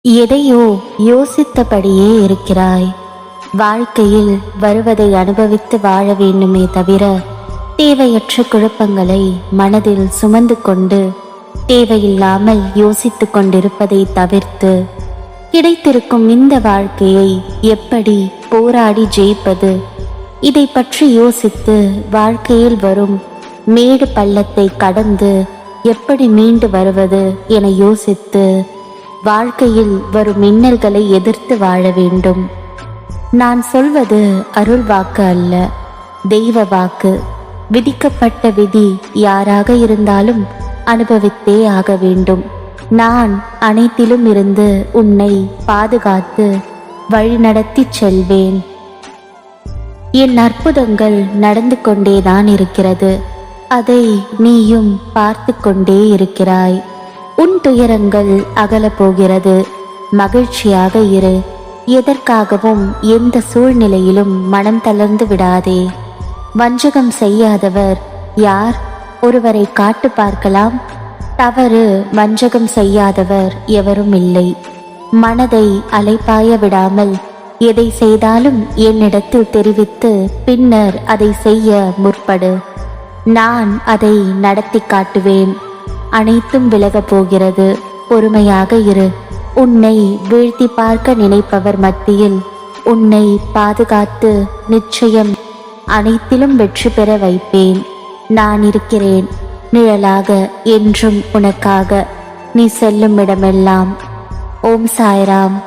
எதையோ யோசித்தபடியே இருக்கிறாய். வாழ்க்கையில் வருவதை அனுபவித்து வாழ வேண்டுமே தவிர தேவையற்ற குழப்பங்களை மனதில் சுமந்து கொண்டு தேவையில்லாமல் யோசித்து கொண்டிருப்பதை தவிர்த்து கிடைத்திருக்கும் இந்த வாழ்க்கையை எப்படி போராடி ஜெயிப்பது, இதை பற்றி யோசித்து வாழ்க்கையில் வரும் மேடு பள்ளத்தை கடந்து எப்படி மீண்டு வருவது என யோசித்து வாழ்க்கையில் வரும் மின்னல்களை எதிர்த்து வாழ வேண்டும். நான் சொல்வது அருள் வாக்கு அல்ல, தெய்வ வாக்கு. விதிக்கப்பட்ட விதி யாராக இருந்தாலும் அனுபவித்தே ஆக வேண்டும். நான் அனைத்திலும் இருந்து உன்னை பாதுகாத்து வழிநடத்தி செல்வேன். என் அற்புதங்கள் நடந்து கொண்டேதான் இருக்கிறது. அதை நீயும் பார்த்து கொண்டே இருக்கிறாய். உன் துயரங்கள் அகலப் போகிறது. மகிழ்ச்சியாக இரு. எதற்காகவும் எந்த சூழ்நிலையிலும் மனம் தளர்ந்து விடாதே. வஞ்சகம் செய்யாதவர் யார்? ஒருவரை காட்டு பார்க்கலாம். தவறு வஞ்சகம் செய்யாதவர் எவரும் இல்லை. மனதை அலைப்பாய விடாமல் எதை செய்தாலும் என்னிடத்தில் தெரிவித்து பின்னர் அதை செய்ய முற்படு. நான் அதை நடத்தி காட்டுவேன். அனைத்தும் விலகப் போகிறது. பொறுமையாக இரு. உன்னை வீழ்த்தி பார்க்க நினைப்பவர் மத்தியில் உன்னை பாதுகாத்து நிச்சயம் அனைத்திலும் வெற்றி பெற வைப்பேன். நான் இருக்கிறேன் நிழலாக என்றும் உனக்காக. நீ செல்லும் இடமெல்லாம். ஓம் சாய்ராம்.